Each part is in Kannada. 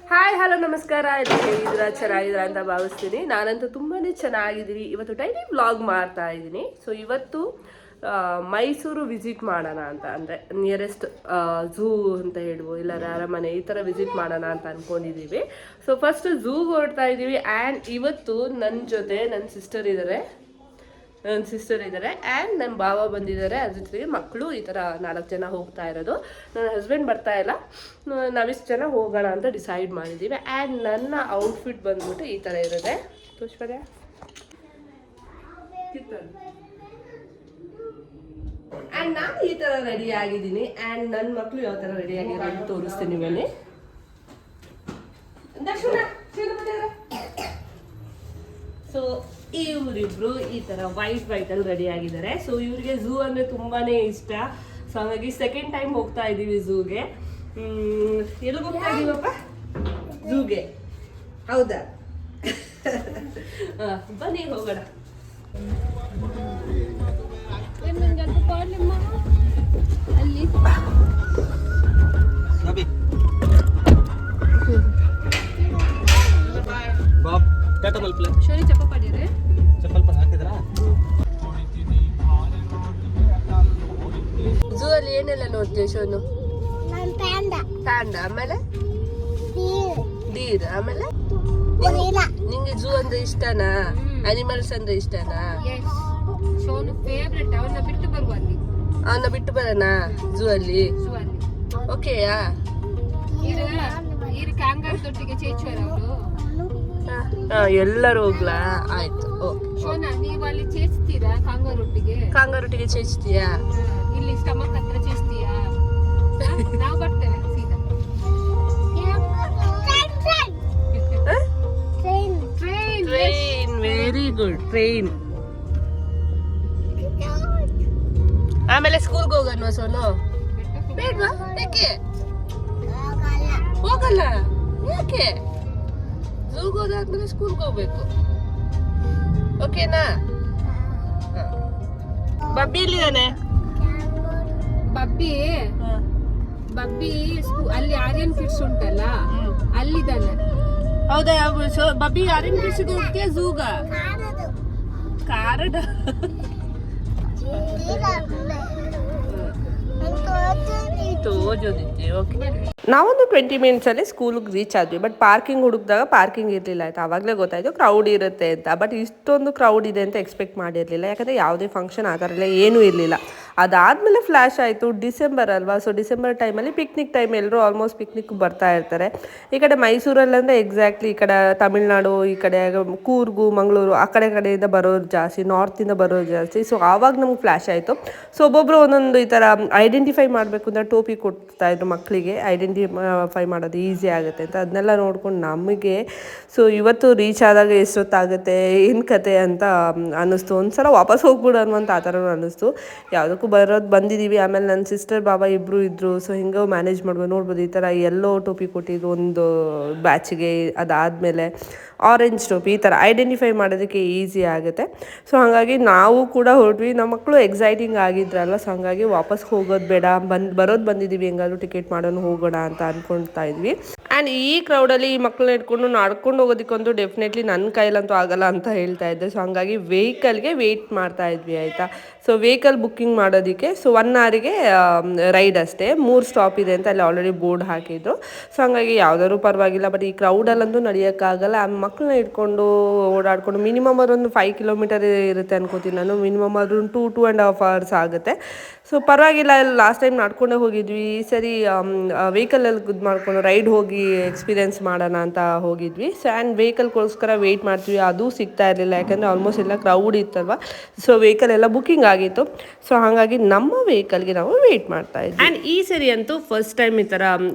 ಹಾಯ್ ಹಲೋ ನಮಸ್ಕಾರ. ಎಲ್ಲ ಚೆನ್ನಾಗಿದ್ದೀರಾ ಅಂತ ಭಾವಿಸ್ತೀನಿ. ನಾನಂತೂ ತುಂಬಾ ಚೆನ್ನಾಗಿದ್ದೀನಿ. ಇವತ್ತು ಡೈಲಿ ವ್ಲಾಗ್ ಮಾಡ್ತಾ ಇದ್ದೀನಿ. ಸೊ ಇವತ್ತು ಮೈಸೂರು ವಿಸಿಟ್ ಮಾಡೋಣ ಅಂತ, ಅಂದರೆ ನಿಯರೆಸ್ಟ್ ಝೂ ಅಂತ ಹೇಳ್ಬೋದು, ಇಲ್ಲ ಅರಮನೆ ಈ ಥರ ವಿಸಿಟ್ ಮಾಡೋಣ ಅಂತ ಅಂದ್ಕೊಂಡಿದ್ದೀವಿ. ಸೊ ಫಸ್ಟ್ ಝೂಗೆ ಹೊರಡ್ತಾ ಇದ್ದೀವಿ. ಆ್ಯಂಡ್ ಇವತ್ತು ನನ್ನ ಜೊತೆ ನನ್ನ ಸಿಸ್ಟರ್ ಇದ್ದಾರೆ ಆ್ಯಂಡ್ ನನ್ನ ಭಾವ ಬಂದಿದ್ದಾರೆ. ಅದ್ರ ಜೊತೆಗೆ ಮಕ್ಕಳು, ಈ ಥರ 4 ಜನ ಹೋಗ್ತಾ ಇರೋದು. ನನ್ನ ಹಸ್ಬೆಂಡ್ ಬರ್ತಾ ಇಲ್ಲ. ನಾವಿಷ್ಟು ಜನ ಹೋಗೋಣ ಅಂತ ಡಿಸೈಡ್ ಮಾಡಿದ್ದೀವಿ. ಆ್ಯಂಡ್ ನನ್ನ ಔಟ್ಫಿಟ್ ಬಂದ್ಬಿಟ್ಟು ಈ ಥರ ಇರುತ್ತೆ. ತೋರಿಸ್ಬಾರ್ಯ ಆ್ಯಂಡ್ ನಾನು ಈ ಥರ ರೆಡಿ ಆಗಿದ್ದೀನಿ. ಆ್ಯಂಡ್ ನನ್ನ ಮಕ್ಕಳು ಯಾವ ಥರ ರೆಡಿ ಆಗಿರೋದು ತೋರಿಸ್ತೀನಿ ಬನ್ನಿ. ಸೊ ಇವರಿಬ್ರು ಈ ತರ ವೈಟ್ ಅಲ್ಲಿ ರೆಡಿ ಆಗಿದ್ದಾರೆ. ಸೊ ಇವ್ರಿಗೆ ಝೂ ಅಂದ್ರೆ ತುಂಬಾನೇ ಇಷ್ಟ. ಸೊ ಹಾಗಾಗಿ ಸೆಕೆಂಡ್ ಟೈಮ್ ಹೋಗ್ತಾ ಇದೀವಿ ಝೂಗೆ. ಎಲ್ಲಿಗೆ ಹೋಗ್ತಾ ಇದೀವಪ್ಪ? ಝೂಗೆ. ಹೌದಾ? ಬನ್ನಿ ಹೋಗೋಣ. ಝೂ ಅಲ್ಲಿ ಏನೆಲ್ಲ ನೋಡ್ತೀವಿ ಶೋನು? ಪ್ಯಾಂಡ, ಆಮೇಲೆ ಡೀರ್, ಆಮೇಲೆ ನಿಂಗೆ ಝೂ ಅಂದ್ರೆ ಇಷ್ಟನಾ? ಅನಿಮಲ್ಸ್ ಅಂದ್ರೆ ಇಷ್ಟನಾ? ಅವನ್ನ ಬಿಟ್ಟು ಬರೋಣ ಝೂ ಅಲ್ಲಿ? ಓಕೆಯಾ? ಎಲ್ಲರೂ ಹೋಗ್ಲಾ? ಆಯ್ತು. ಕಾಂಗಾರೊಟ್ಟಿಗೆ ಚೇಚ್ತೀಯಾ? ಇಲ್ಲಿ ಸ್ಟಮಕ್ ಹತ್ರ ಚೇಚ್ತೀಯಾ? ನಾವು ಬರ್ತೇವೆ ಸೀದಾ. Train, very good, train. ಆಮೇಲೆ ಸ್ಕೂಲ್ಗೆ ಹೋಗೋಣ ಸೋನು? ಬೇಡ್ವಾ? ಯಾಕೆ ಹೋಗಲ್ಲ? ಯಾಕೆ? ಝೂಗೆ ಹೋದಾದ್ಮೇಲೆ ಸ್ಕೂಲ್ಗೆ ಹೋಗ್ಬೇಕು. ಓಕೆನಾ? ಬಬ್ಬಿ ಎಲ್ಲಿದ್ದಾನೆ? ಬಬ್ಬಿ ಅಲ್ಲಿ ಆರ್ಯನ್ ಕಿಡ್ಸ್ ಉಂಟಲ್ಲ, ಅಲ್ಲಿದ್ದಾನೆ. ಹೌದಾ? ಬಬ್ಬಿ ಆರ್ಯನ್ ಕಿಡ್ಸ್ ಹೋಗ್ತೀಯ ಝೂಗ? ಕಾರಣ ತೋಜೋದಿತ್ತೆ. ಓಕೆ, ನಾವೊಂದು 20 ಮಿನಿಟ್ಸಲ್ಲಿ ಸ್ಕೂಲಿಗೆ ರೀಚ್ ಆದ್ವಿ. ಬಟ್ ಪಾರ್ಕಿಂಗ್ ಹುಡುಕಿದಾಗ ಪಾರ್ಕಿಂಗ್ ಇರಲಿಲ್ಲ. ಆಯ್ತು, ಆವಾಗಲೇ ಗೊತ್ತಾಯಿತು ಕ್ರೌಡ್ ಇರುತ್ತೆ ಅಂತ. ಬಟ್ ಇಷ್ಟೊಂದು ಕ್ರೌಡ್ ಇದೆ ಅಂತ ಎಕ್ಸ್ಪೆಕ್ಟ್ ಮಾಡಿರಲಿಲ್ಲ. ಯಾಕಂದರೆ ಯಾವುದೇ ಫಂಕ್ಷನ್ ಆ ಥರ ಎಲ್ಲ ಏನೂ ಇರಲಿಲ್ಲ. ಅದಾದಮೇಲೆ ಫ್ಲ್ಯಾಶ್ ಆಯಿತು, ಡಿಸೆಂಬರ್ ಅಲ್ವಾ? ಸೊ ಡಿಸೆಂಬರ್ ಟೈಮಲ್ಲಿ ಪಿಕ್ನಿಕ್ ಟೈಮ್, ಎಲ್ಲರೂ ಆಲ್ಮೋಸ್ಟ್ ಪಿಕ್ನಿಕ್ ಬರ್ತಾ ಇರ್ತಾರೆ. ಈ ಕಡೆ ಮೈಸೂರಲ್ಲಂದರೆ ಎಕ್ಸಾಕ್ಟ್ಲಿ ಈ ಕಡೆ ತಮಿಳ್ನಾಡು, ಈ ಕಡೆ ಕೂರ್ಗು, ಮಂಗಳೂರು ಆ ಕಡೆಯಿಂದ ಬರೋರು ಜಾಸ್ತಿ, ನಾರ್ತಿಂದ ಬರೋರು ಜಾಸ್ತಿ. ಸೊ ಆವಾಗ ನಮ್ಗೆ ಫ್ಲ್ಯಾಶ್ ಆಯಿತು. ಸೊ ಒಬ್ಬೊಬ್ಬರು ಒಂದೊಂದು ಈ ಥರ ಐಡೆಂಟಿಫೈ ಮಾಡಬೇಕು ಅಂತ ಟೋಪಿ ಕೊಡ್ತಾಯಿದ್ರು ಮಕ್ಕಳಿಗೆ. ಐಡೆಂಟಿಫೈ ಮಾಡೋದು ಈಸಿ ಆಗುತ್ತೆ ಅಂತ ಅದನ್ನೆಲ್ಲ ನೋಡ್ಕೊಂಡು ನಮಗೆ ಸೊ ಇವತ್ತು ರೀಚ್ ಆದಾಗ ಎಷ್ಟೊತ್ತಾಗುತ್ತೆ, ಏನು ಕತೆ ಅಂತ ಅನ್ನಿಸ್ತು. ಒಂದ್ಸಲ ವಾಪಸ್ ಹೋಗ್ಬಿಡು ಅನ್ನುವಂಥ ಆ ಥರ ಅನ್ನಿಸ್ತು. ಯಾವುದಕ್ಕೂ ಬಂದಿದ್ದೀವಿ. ಆಮೇಲೆ ನನ್ನ ಸಿಸ್ಟರ್ ಬಾಬಾ ಇಬ್ಬರು ಇದ್ದರು. ಸೊ ಹಿಂಗೆ ಮ್ಯಾನೇಜ್ ಮಾಡ್ಬೋದು. ನೋಡ್ಬೋದು ಈ ಥರ ಎಲ್ಲೋ ಟೋಪಿ ಕೊಟ್ಟಿದ್ದು ಒಂದು ಬ್ಯಾಚಿಗೆ, ಅದಾದಮೇಲೆ ಆರೆಂಜ್ ಟೋಪಿ, ಈ ಥರ ಐಡೆಂಟಿಫೈ ಮಾಡೋದಕ್ಕೆ ಈಸಿ ಆಗುತ್ತೆ. ಸೊ ಹಾಗಾಗಿ ನಾವು ಕೂಡ ಹೊರಟ್ವಿ. ನಮ್ಮ ಮಕ್ಕಳು ಎಕ್ಸೈಟಿಂಗ್ ಆಗಿದ್ರಲ್ಲ, ಸೊ ಹಾಗಾಗಿ ವಾಪಸ್ ಹೋಗೋದು ಬೇಡ, ಬಂದಿದ್ದೀವಿ, ಹೆಂಗಾದ್ರೂ ಟಿಕೆಟ್ ಮಾಡೋಣ ಹೋಗೋಣ ಅಂತ ಅಂದ್ಕೊಳ್ತಾ ಇದ್ವಿ. ಆ್ಯಂಡ್ ಈ ಕ್ರೌಡಲ್ಲಿ ಈ ಮಕ್ಕಳನ್ನ ಇಟ್ಕೊಂಡು ನಡ್ಕೊಂಡು ಹೋಗೋದಕ್ಕಂತೂ ಡೆಫಿನೆಟ್ಲಿ ನನ್ನ ಕೈಲಂತೂ ಆಗಲ್ಲ ಅಂತ ಹೇಳ್ತಾ ಇದ್ದೆ. ಸೊ ಹಾಗಾಗಿ ವೆಹಿಕಲ್ಗೆ ವೆಯ್ಟ್ ಮಾಡ್ತಾ ಇದ್ವಿ. ಆಯಿತಾ? ಸೊ ವೆಹಿಕಲ್ ಬುಕ್ಕಿಂಗ್ ಮಾಡೋದಕ್ಕೆ ಸೊ 1 ಅವರಿಗೆ ರೈಡ್ ಅಷ್ಟೇ, 3 ಸ್ಟಾಪ್ ಇದೆ ಅಂತ ಅಲ್ಲಿ ಆಲ್ರೆಡಿ ಬೋರ್ಡ್ ಹಾಕಿದ್ರು. ಸೊ ಹಾಗಾಗಿ ಯಾವುದಾದ್ರು ಪರವಾಗಿಲ್ಲ. ಬಟ್ ಈ ಕ್ರೌಡಲ್ಲಂತೂ ನಡೆಯೋಕ್ಕಾಗಲ್ಲ. ಆ ಮಕ್ಕಳನ್ನ ಇಟ್ಕೊಂಡು ಓಡಾಡ್ಕೊಂಡು ಮಿನಿಮಮ್ ಅದೊಂದು 5 ಕಿಲೋಮೀಟರ್ ಇರುತ್ತೆ ಅನ್ಕೋತೀನಿ ನಾನು. ಮಿನಿಮಮ್ ಅದು 2.5 hours ಆಗುತ್ತೆ. ಸೊ ಪರವಾಗಿಲ್ಲ. ಲಾಸ್ಟ್ ಟೈಮ್ ನಡ್ಕೊಂಡೇ ಹೋಗಿದ್ವಿ. ಈ ಸರಿ ವೆಹಿಕಲಲ್ಲಿ ಇದು ಮಾಡ್ಕೊಂಡು ರೈಡ್ ಹೋಗಿ ಎಕ್ಸ್ಪೀರಿಯೆನ್ಸ್ ಮಾಡೋಣ ಅಂತ ಹೋಗಿದ್ವಿ. ಸೊ ಆ್ಯಂಡ್ ವೆಹಿಕಲ್ಗೋಸ್ಕರ ವೆಯ್ಟ್ ಮಾಡ್ತೀವಿ, ಅದು ಸಿಗ್ತಾ ಇರಲಿಲ್ಲ. ಯಾಕಂದರೆ ಆಲ್ಮೋಸ್ಟ್ ಎಲ್ಲ ಕ್ರೌಡ್ ಇತ್ತಲ್ವ. ಸೊ ವೆಹಿಕಲ್ ಎಲ್ಲ ಬುಕ್ಕಿಂಗ್ ಆಗಿತ್ತು. ಸೊ ಹಾಗಾಗಿ ನಮ್ಮ ವೆಹಿಕಲ್ಗೆ ನಾವು ವೆಯ್ಟ್ ಮಾಡ್ತಾ ಇದ್ವಿ. ಆ್ಯಂಡ್ ಈ ಸರಿ ಅಂತೂ ಫಸ್ಟ್ ಟೈಮ್ ಈ ಥರ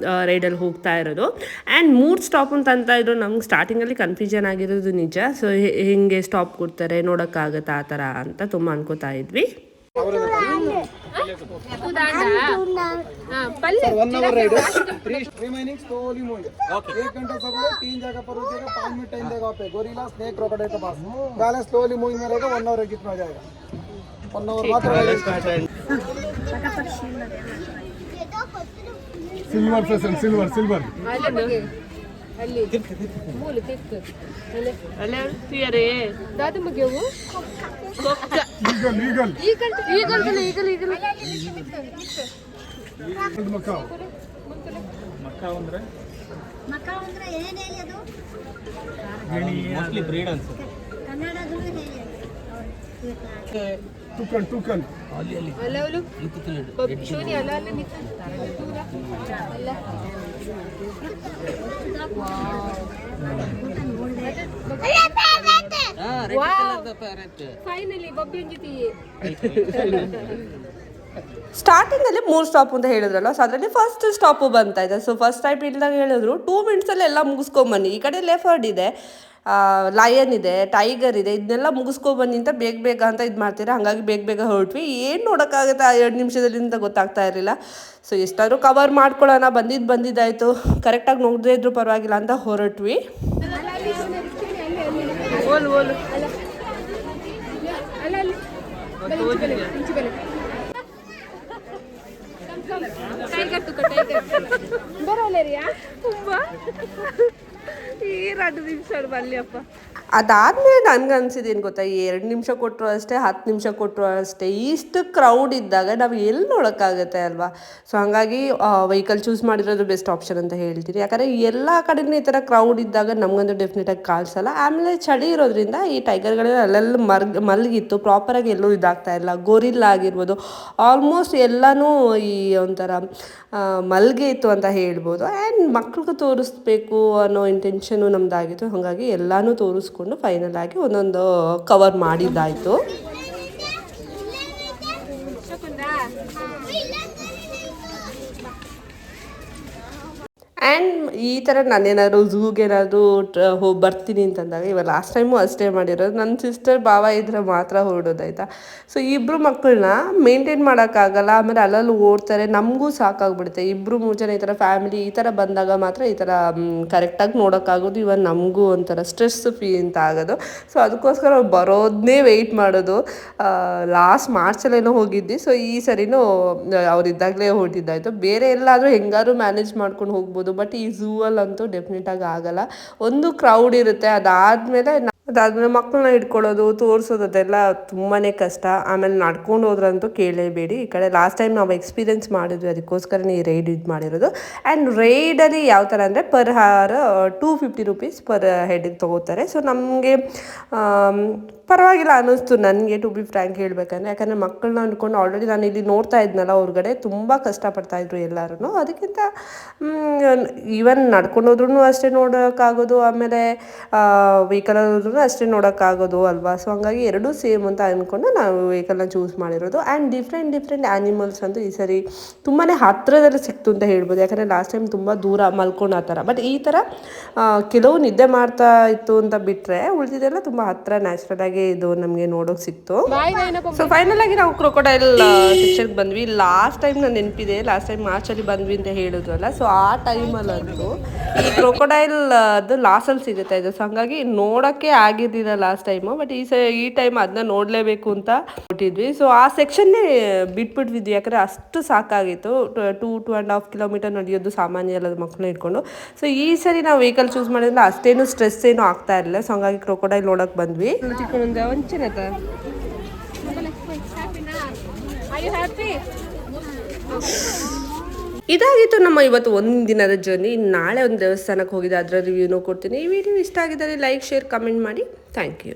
ರೈಡಲ್ಲಿ ಹೋಗ್ತಾ ಇರೋದು. ಆ್ಯಂಡ್ 3 ಸ್ಟಾಪ್ ಅಂತ ಇದ್ರು. ನಮ್ಗೆ ಸ್ಟಾರ್ಟಿಂಗಲ್ಲಿ ಕನ್ಫ್ಯೂಷನ್ ಆಗಿರೋದು ನಿಜ. ಸೊ ಹಿಂಗೆ ಸ್ಟಾಪ್ ಕೊಡ್ತಾರೆ, ನೋಡೋಕ್ಕಾಗತ್ತಾ ಆ ಥರ ಅಂತ ತುಂಬ ಅನ್ಕೋತಾ ಇದ್ವಿ. रिमेनिंग स्लोली मूविंग 1 घंटा सब लोग 3 जगह पर रुकेगा, 5 मिनट टाइम देगा पे गोरिल्ला स्नेक क्रोकोडाइल के पास बैलेंस स्लोली मूविंग में रहेगा 1 आवर कितना जाएगा 1 आवर मात्र सिल्वर सेशन सिल्वर ಅಲ್ಲಿ ಮೂಲು ತೆಕ್ಕು ಅಲ್ಲೇ ಅಲ್ಲೇ ತಿಯರೇ ದಾದ ಮಗ್ಯವು ಈಗಲ್ ಈಗಲ್ ಮಕ್ಕ ಅಂದ್ರೆ ಏನ್ ಹೇಳಿ ಅದು ಮೋಸ್ಟ್ಲಿ ಬ್ರೀಡ್ ಅನ್ಸುತ್ತೆ. ಕನ್ನಡದಲ್ಲೂ ಹೇಳಿ ಟುಕನ್ ಅಲ್ಲ ಅವಳು ಶೂನಿ ಅಲ್ಲ ಅಲ್ಲ ಅಲ್ಲ ಫೈನಲಿ ಬಬ್ಬಿ ಅಂಜಿತಿ ಸ್ಟಾರ್ಟಿಂಗಲ್ಲಿ 3 ಸ್ಟಾಪ್ ಅಂತ ಹೇಳಿದ್ರಲ್ಲ, ಸೊ ಅದರಲ್ಲಿ ಫಸ್ಟ್ ಸ್ಟಾಪು ಬಂತಾಯಿದೆ. ಸೊ ಫಸ್ಟ್ ಟೈಮ್ ಇಲ್ದಾಗ ಹೇಳಿದ್ರು 2 ಮಿನಿಟ್ಸಲ್ಲಿ ಎಲ್ಲ ಮುಗಿಸ್ಕೊಂಬನ್ನಿ. ಈ ಕಡೆ ಲೆಫರ್ಡ್ ಇದೆ, ಲಯನ್ ಇದೆ, ಟೈಗರ್ ಇದೆ, ಇದನ್ನೆಲ್ಲ ಮುಗಿಸ್ಕೊಬನ್ನಿ ಅಂತ ಬೇಗ ಅಂತ ಇದು ಮಾಡ್ತೀರಾ. ಹಾಗಾಗಿ ಬೇಗ ಹೊರಟ್ವಿ. ಏನು ನೋಡೋಕ್ಕಾಗುತ್ತೆ ಆ 2 ನಿಮಿಷದಲ್ಲಿ ಅಂತ ಗೊತ್ತಾಗ್ತಾ ಇರಲಿಲ್ಲ. ಸೊ ಎಷ್ಟಾದರೂ ಕವರ್ ಮಾಡ್ಕೊಳ್ಳೋಣ, ಬಂದಿದ್ದಾಯಿತು, ಕರೆಕ್ಟಾಗಿ ನೋಡದೇ ಇದ್ರೂ ಪರವಾಗಿಲ್ಲ ಅಂತ ಹೊರಟ್ವಿ. ಟೈಗರ್ ತುಕ ಟೈಗರ್ ಬರೋಲೇರಿಯಾ ತುಂಬಾ ಈ 2 ನಿಮಿಷ ಬಲ್ಲಿಯಪ್ಪ. ಅದಾದಮೇಲೆ ನನಗೆ ಅನಿಸಿದ್ದು ಏನು ಗೊತ್ತಾ, 2 ನಿಮಿಷ ಕೊಟ್ಟರು ಅಷ್ಟೇ, 10 ನಿಮಿಷ ಕೊಟ್ಟರು ಅಷ್ಟೇ, ಇಷ್ಟು ಕ್ರೌಡ್ ಇದ್ದಾಗ ನಾವು ಎಲ್ಲಿ ನೋಡೋಕ್ಕಾಗುತ್ತೆ ಅಲ್ವಾ. ಸೊ ಹಾಗಾಗಿ ವೆಹಿಕಲ್ ಚೂಸ್ ಮಾಡಿರೋದು ಬೆಸ್ಟ್ ಆಪ್ಷನ್ ಅಂತ ಹೇಳ್ತೀನಿ. ಯಾಕಂದರೆ ಎಲ್ಲ ಕಡೆಯೂ ಈ ಥರ ಕ್ರೌಡ್ ಇದ್ದಾಗ ನಮಗಂತೂ ಡೆಫಿನೆಟಾಗಿ ಕಾಣಿಸಲ್ಲ. ಆಮೇಲೆ ಚಳಿ ಇರೋದ್ರಿಂದ ಈ ಟೈಗರ್ಗಳೆಲ್ಲ ಅಲ್ಲೆಲ್ಲ ಮಲಗಿತ್ತು, ಪ್ರಾಪರಾಗಿ ಎಲ್ಲೂ ಇದಾಗ್ತಾ ಇಲ್ಲ. ಗೋರಿಲ್ಲ ಆಗಿರ್ಬೋದು, ಆಲ್ಮೋಸ್ಟ್ ಎಲ್ಲನೂ ಈ ಒಂಥರ ಮಲ್ಗೆ ಇತ್ತು ಅಂತ ಹೇಳ್ಬೋದು. ಆ್ಯಂಡ್ ಮಕ್ಳಿಗೆ ತೋರಿಸ್ಬೇಕು ಅನ್ನೋ ಇಂಟೆನ್ಷನು ನಮ್ಮದಾಗಿತ್ತು. ಹಾಗಾಗಿ ಎಲ್ಲನೂ ತೋರಿಸ್ಕೊಂಡು ಫೈನಲ್ ಆಗಿ ಒಂದೊಂದು ಕವರ್ ಮಾಡಿದ್ದಾಯಿತು. ಆ್ಯಂಡ್ ಈ ಥರ ನಾನೇನಾದ್ರು ಝೂಗೇನಾದರೂ ಬರ್ತೀನಿ ಅಂತಂದಾಗ, ಇವಾಗ ಲಾಸ್ಟ್ ಟೈಮು ಅಷ್ಟೇ ಮಾಡಿರೋದು. ನನ್ನ ಸಿಸ್ಟರ್ ಭಾವ ಇದ್ರೆ ಮಾತ್ರ ಹೊರಡೋದಾಯ್ತಾ. ಸೊ ಇಬ್ಬರು ಮಕ್ಕಳನ್ನ ಮೇಂಟೈನ್ ಮಾಡೋಕ್ಕಾಗಲ್ಲ. ಆಮೇಲೆ ಅಲ್ಲಲ್ಲಿ ಓಡ್ತಾರೆ, ನಮಗೂ ಸಾಕಾಗ್ಬಿಡುತ್ತೆ. 2-3 ಜನ ಈ ಥರ ಫ್ಯಾಮಿಲಿ ಈ ಥರ ಬಂದಾಗ ಮಾತ್ರ ಈ ಥರ ಕರೆಕ್ಟಾಗಿ ನೋಡೋಕ್ಕಾಗೋದು. ಇವನ್ ನಮಗೂ ಒಂಥರ ಸ್ಟ್ರೆಸ್ ಫ್ರೀ ಅಂತ ಆಗೋದು. ಸೊ ಅದಕ್ಕೋಸ್ಕರ ಅವ್ರು ಬರೋದನ್ನೇ ವೆಯ್ಟ್ ಮಾಡೋದು. ಲಾಸ್ಟ್ ಮಾರ್ಚಲ್ಲೇನೋ ಹೋಗಿದ್ವಿ. ಸೊ ಈ ಸರಿನೂ ಅವ್ರಿದ್ದಾಗಲೇ ಹೊರಟಿದ್ದಾಯಿತು. ಬೇರೆ ಎಲ್ಲಾದರೂ ಹೆಂಗಾದ್ರೂ ಮ್ಯಾನೇಜ್ ಮಾಡ್ಕೊಂಡು ಹೋಗ್ಬೋದು. ಬಟ್ ಈ ಝೂ ಅಲ್ಲಂತೂ ಡೆಫಿನೆಟಾಗಿ ಆಗಲ್ಲ. ಒಂದು ಕ್ರೌಡ್ ಇರುತ್ತೆ, ಅದಾದಮೇಲೆ ಮಕ್ಕಳನ್ನ ಇಟ್ಕೊಳ್ಳೋದು, ತೋರಿಸೋದು ಅದೆಲ್ಲ ತುಂಬಾ ಕಷ್ಟ. ಆಮೇಲೆ ನಡ್ಕೊಂಡು ಹೋದ್ರಂತೂ ಕೇಳಲೇಬೇಡಿ. ಈ ಕಡೆ ಲಾಸ್ಟ್ ಟೈಮ್ ನಾವು ಎಕ್ಸ್ಪೀರಿಯೆನ್ಸ್ ಮಾಡಿದ್ವಿ, ಅದಕ್ಕೋಸ್ಕರನೇ ಈ ರೈಡ್ ಇದು ಮಾಡಿರೋದು. ಆ್ಯಂಡ್ ರೈಡಲ್ಲಿ ಯಾವ ಥರ ಅಂದರೆ ಪರ್ ಹಾರ್ 250 ರೂಪೀಸ್ ಪರ್ ಹೆಡ್ಗೆ ತೊಗೋತಾರೆ. ಸೊ ನಮಗೆ ಪರವಾಗಿಲ್ಲ ಅನ್ನಿಸ್ತು ನನಗೆ, ಟು ಬಿ ಫ್ರ್ಯಾಂಕ್ ಹೇಳಬೇಕಂದ್ರೆ. ಯಾಕಂದರೆ ಮಕ್ಕಳನ್ನ ಅಂದ್ಕೊಂಡು ಆಲ್ರೆಡಿ ನಾನು ಇಲ್ಲಿ ನೋಡ್ತಾ ಇದ್ನಲ್ಲ, ಹೊರಗಡೆ ತುಂಬ ಕಷ್ಟಪಡ್ತಾಯಿದ್ರು ಎಲ್ಲರೂ. ಅದಕ್ಕಿಂತ ಈವನ್ ನಡ್ಕೊಂಡೋದ್ರೂ ಅಷ್ಟೇ ನೋಡೋಕ್ಕಾಗೋದು, ಆಮೇಲೆ ವೆಹಿಕಲಲ್ಲಿ ಹೋದ್ರೂ ಅಷ್ಟೇ ನೋಡೋಕ್ಕಾಗೋದು ಅಲ್ವಾ. ಸೊ ಹಂಗಾಗಿ ಎರಡೂ ಸೇಮ್ ಅಂತ ಅಂದ್ಕೊಂಡು ನಾವು ವೆಹಿಕಲ್ನ ಚೂಸ್ ಮಾಡಿರೋದು. ಆ್ಯಂಡ್ ಡಿಫ್ರೆಂಟ್ ಆ್ಯನಿಮಲ್ಸ್ ಅಂತೂ ಈ ಸರಿ ತುಂಬಾ ಹತ್ತಿರದಲ್ಲಿ ಸಿಕ್ತು ಅಂತ ಹೇಳ್ಬೋದು. ಯಾಕಂದರೆ ಲಾಸ್ಟ್ ಟೈಮ್ ತುಂಬ ದೂರ ಮಲ್ಕೊಂಡು ಆ ಥರ. ಬಟ್ ಈ ಥರ ಕೆಲವು ನಿದ್ದೆ ಮಾಡ್ತಾ ಇತ್ತು ಅಂತ ಬಿಟ್ಟರೆ ಉಳಿದಿದ್ದೆಲ್ಲ ತುಂಬ ಹತ್ತಿರ ನ್ಯಾಚುರಲ್ ಆಗಿ ಇದು ನಮಗೆ ನೋಡೋಕೆ ಸಿಕ್ತು. ಸೊ ಫೈನಲ್ ಆಗಿ ನಾವು ಕ್ರೊಕೊಡೈಲ್ ಸೆಕ್ಷನ್ಗೆ ಬಂದ್ವಿ. ಲಾಸ್ಟ್ ಟೈಮ್ ನಾನು ನೆನಪಿದೆ, ಲಾಸ್ಟ್ ಟೈಮ್ ಮಾರ್ಚಲ್ಲಿ ಬಂದ್ವಿ ಅಂತ ಹೇಳಿದ್ವಲ್ಲ. ಸೊ ಆ ಟೈಮಲ್ಲಂತೂ ಈ ಕ್ರೊಕೊಡೈಲ್ ಅದು ಲಾಸಲ್ಲಿ ಸಿಗುತ್ತೆ ಇದು. ಸೊ ಹಂಗಾಗಿ ನೋಡೋಕ್ಕೆ ಆಗಿರಲಿಲ್ಲ ಲಾಸ್ಟ್ ಟೈಮು. ಬಟ್ ಈ ಟೈಮ್ ಅದನ್ನ ನೋಡಲೇಬೇಕು ಅಂತ ಕೊಟ್ಟಿದ್ವಿ. ಸೊ ಆ ಸೆಕ್ಷನ್ನೇ ಬಿಟ್ಬಿಟ್ವಿದ್ವಿ, ಯಾಕಂದರೆ ಅಷ್ಟು ಸಾಕಾಗಿತ್ತು. 2.5 ಕಿಲೋಮೀಟರ್ ನಡೆಯೋದು ಸಾಮಾನ್ಯ ಅಲ್ಲದ ಮಕ್ಕಳನ್ನ ಇಟ್ಕೊಂಡು. ಸೊ ಈ ಸರಿ ನಾವು ವೆಹಿಕಲ್ ಚೂಸ್ ಮಾಡಿದ್ರೆ ಅಷ್ಟೇನು ಸ್ಟ್ರೆಸ್ ಏನೂ ಆಗ್ತಾ ಇರಲಿಲ್ಲ. ಸೊ ಹಂಗಾಗಿ ಕ್ರೊಕೊಡೈಲ್ ನೋಡೋಕೆ ಬಂದ್ವಿ. ಇದಾಗಿತ್ತು ನಮ್ಮ ಇವತ್ತು ಒಂದು ದಿನದ ಜರ್ನಿ. ನಾಳೆ ಒಂದು ದೇವಸ್ಥಾನಕ್ಕೆ ಹೋಗಿದೆ, ಅದರ ರಿವ್ಯೂನೂ ಕೊಡ್ತೀನಿ. ಈ ವಿಡಿಯೋ ಇಷ್ಟ ಆಗಿದ್ದರೆ ಲೈಕ್, ಶೇರ್, ಕಮೆಂಟ್ ಮಾಡಿ. Thank you.